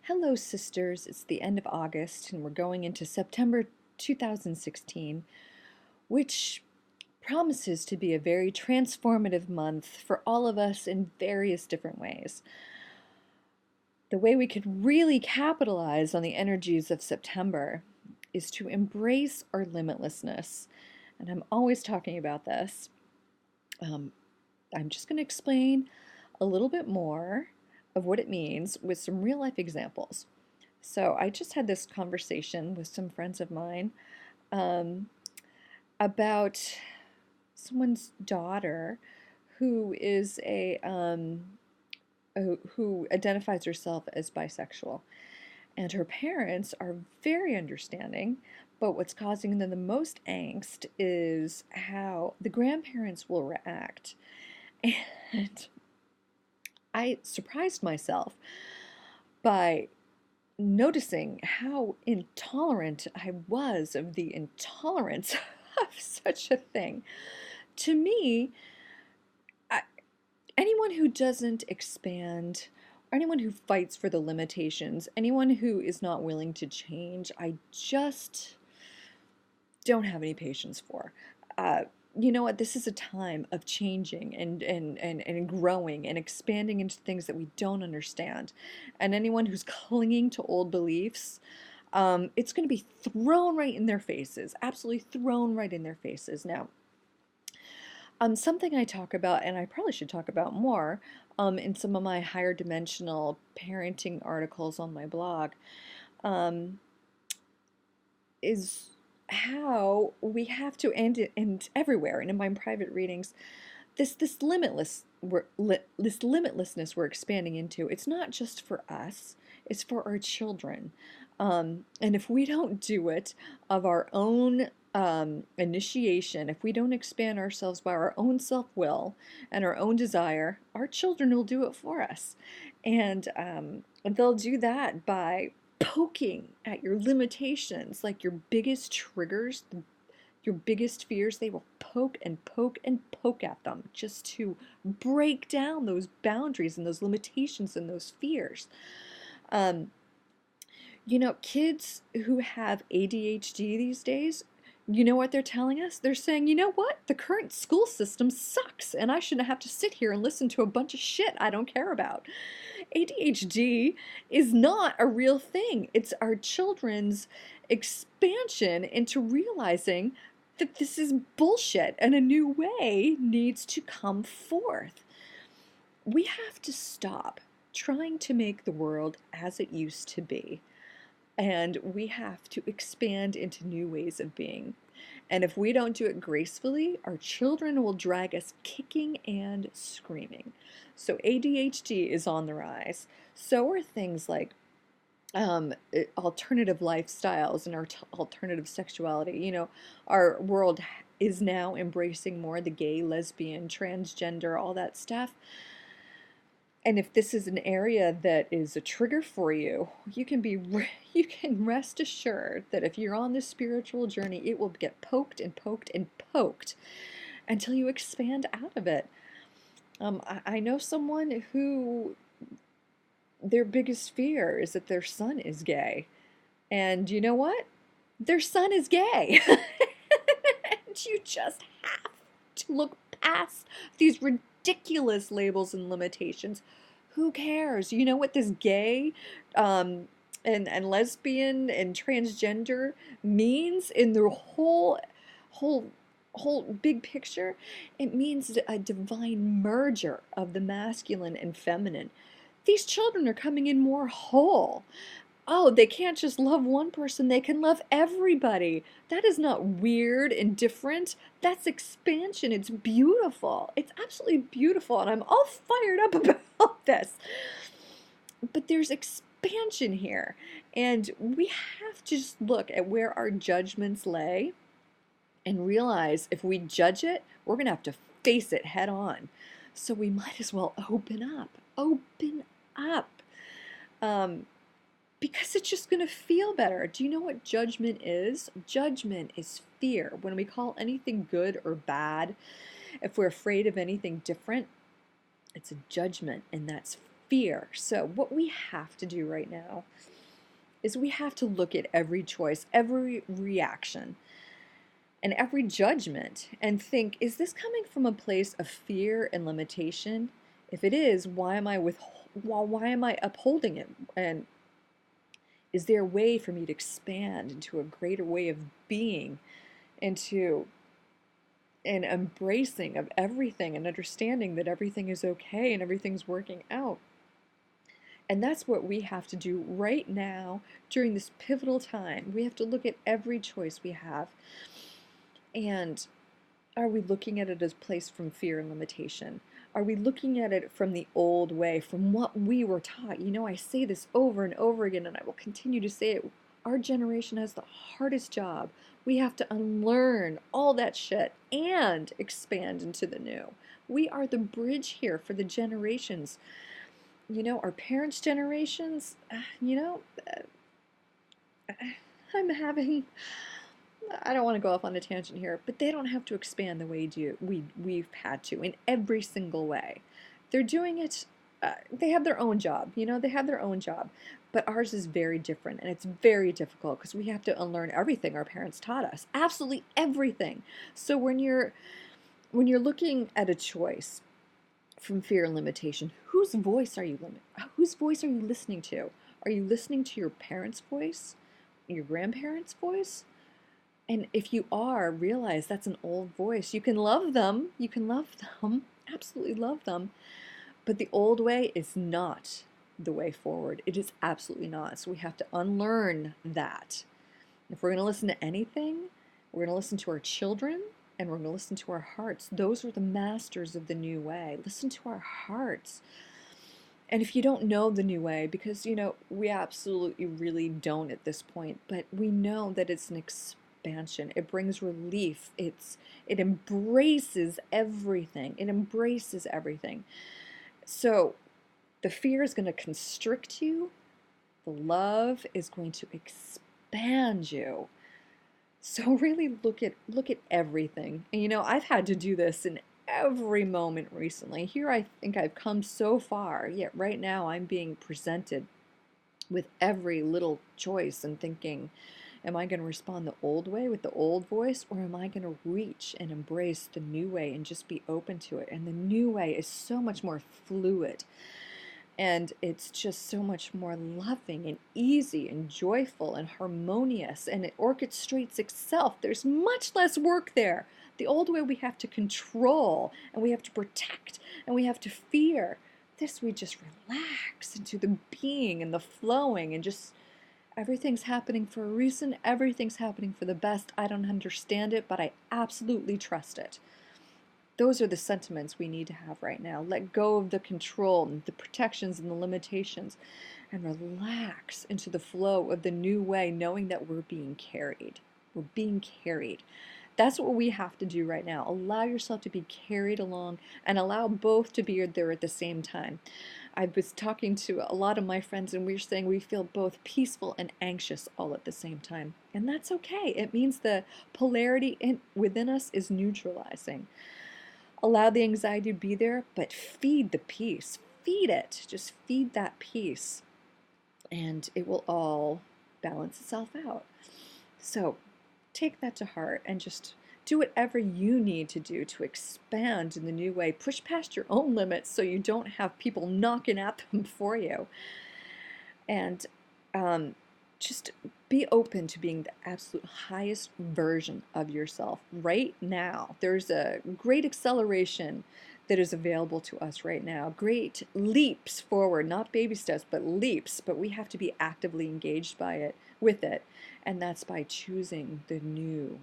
Hello, sisters. It's the end of August, and we're going into September 2016, which promises to be a very transformative month for all of us in various different ways. The way we could really capitalize on the energies of September is to embrace our limitlessness. And I'm always talking about this. Um, I'm just going to explain a little bit more of what it means with some real life examples. So I just had this conversation with some friends of mine um, about someone's daughter who is who identifies herself as bisexual, and her parents are very understanding. But what's causing them the most angst is how the grandparents will react. And I surprised myself by noticing how intolerant I was of the intolerance of such a thing. To me, I, anyone who doesn't expand, or anyone who fights for the limitations, anyone who is not willing to change, I just don't have any patience for. Uh, you know what? This is a time of changing and growing and expanding into things that we don't understand. And anyone who's clinging to old beliefs, it's going to be thrown right in their faces, absolutely thrown right in their faces. Now, something I talk about, and I probably should talk about more in some of my higher dimensional parenting articles on my blog, um, is how we have to end it, and everywhere and in my private readings, this limitlessness we're expanding into. It's not just for us; it's for our children. And if we don't do it of our own initiation, if we don't expand ourselves by our own self-will and our own desire, our children will do it for us, and they'll do that by poking at your limitations, like your biggest triggers, your biggest fears. They will poke and poke and poke at them just to break down those boundaries and those limitations and those fears. Um, Kids who have ADHD these days, you know what they're telling us? They're saying, you know what? The current school system sucks, and I shouldn't have to sit here and listen to a bunch of shit I don't care about. ADHD is not a real thing. It's our children's expansion into realizing that this is bullshit and a new way needs to come forth. We have to stop trying to make the world as it used to be. And we have to expand into new ways of being. And if we don't do it gracefully, our children will drag us kicking and screaming. So ADHD is on the rise. So are things like alternative lifestyles and our alternative sexuality. Our world is now embracing more the gay, lesbian, transgender, all that stuff. And if this is an area that is a trigger for you, you can rest assured that if you're on this spiritual journey, it will get poked and poked and poked until you expand out of it. I know someone who their biggest fear is that their son is gay. And you know what? Their son is gay. And you just have to look past these ridiculous labels and limitations. Who cares? You know what this gay and lesbian and transgender means in the whole whole big picture? It means a divine merger of the masculine and feminine. These children are coming in more whole. Oh, they can't just love one person, they can love everybody. That is not weird and different. That's expansion. It's beautiful. It's absolutely beautiful, and I'm all fired up about this. But there's expansion here, and we have to just look at where our judgments lay and realize if we judge it, we're going to have to face it head on. So we might as well open up. Open up. Because it's just going to feel better. Do you know what judgment is? Judgment is fear. When we call anything good or bad, if we're afraid of anything different, it's a judgment, and that's fear. So what we have to do right now is we have to look at every choice, every reaction, and every judgment and think, is this coming from a place of fear and limitation? If it is, why am I upholding it? And is there a way for me to expand into a greater way of being, into an embracing of everything and understanding that everything is okay and everything's working out? And that's what we have to do right now during this pivotal time. We have to look at every choice we have. And are we looking at it as placed from fear and limitation? Are we looking at it from the old way, from what we were taught? You know, I say this over and over again, and I will continue to say it. Our generation has the hardest job. We have to unlearn all that shit and expand into the new. We are the bridge here for the generations. You know, our parents' generations, I'm having, I don't want to go off on a tangent here, but they don't have to expand the way we've had to in every single way. They're doing it, they have their own job, they have their own job, but ours is very different, and it's very difficult because we have to unlearn everything our parents taught us, absolutely everything. So when you're looking at a choice from fear and limitation, whose voice are you listening to? Are you listening to your parents' voice, your grandparents' voice? And if you are, realize that's an old voice. You can love them, absolutely love them, but the old way is not the way forward. It is absolutely not. So we have to unlearn that. If we're going to listen to anything, we're going to listen to our children, and we're going to listen to our hearts. Those are the masters of the new way. Listen to our hearts. And if you don't know the new way, because, we absolutely really don't at this point, but we know that it's an expansion. It brings relief. It embraces everything. It embraces everything. So the fear is going to constrict you. The love is going to expand you. So really look at everything. And I've had to do this in every moment recently. Here I think I've come so far, yet right now I'm being presented with every little choice and thinking, am I going to respond the old way with the old voice, or am I going to reach and embrace the new way and just be open to it? And the new way is so much more fluid. And it's just so much more loving and easy and joyful and harmonious, and it orchestrates itself. There's much less work there. The old way we have to control, and we have to protect, and we have to fear. This we just relax into the being and the flowing, and just everything's happening for a reason. Everything's happening for the best. I don't understand it, but I absolutely trust it. Those are the sentiments we need to have right now. Let go of the control and the protections and the limitations, and relax into the flow of the new way, knowing that we're being carried. We're being carried. That's what we have to do right now. Allow yourself to be carried along, and allow both to be there at the same time. I was talking to a lot of my friends, and we were saying we feel both peaceful and anxious all at the same time. And that's okay. It means the polarity within us is neutralizing. Allow the anxiety to be there, but feed the peace. Feed it. Just feed that peace, and it will all balance itself out. So take that to heart and just do whatever you need to do to expand in the new way. Push past your own limits so you don't have people knocking at them for you. And just be open to being the absolute highest version of yourself right now. There's a great acceleration that is available to us right now. Great leaps forward, not baby steps, but leaps. But we have to be actively engaged with it. And that's by choosing the new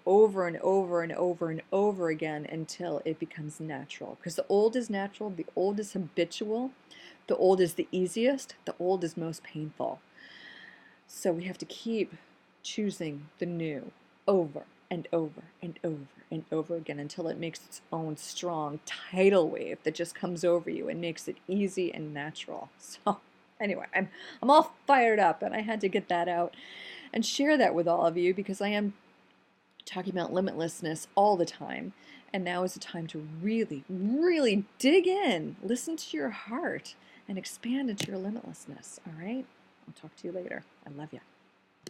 over and over and over and over again until it becomes natural. Because the old is natural, the old is habitual, the old is the easiest, the old is most painful. So we have to keep choosing the new over and over and over and over again until it makes its own strong tidal wave that just comes over you and makes it easy and natural. So anyway, I'm all fired up, and I had to get that out and share that with all of you, because I am talking about limitlessness all the time. And now is the time to really, really dig in, listen to your heart, and expand into your limitlessness. All right? I'll talk to you later. I love you.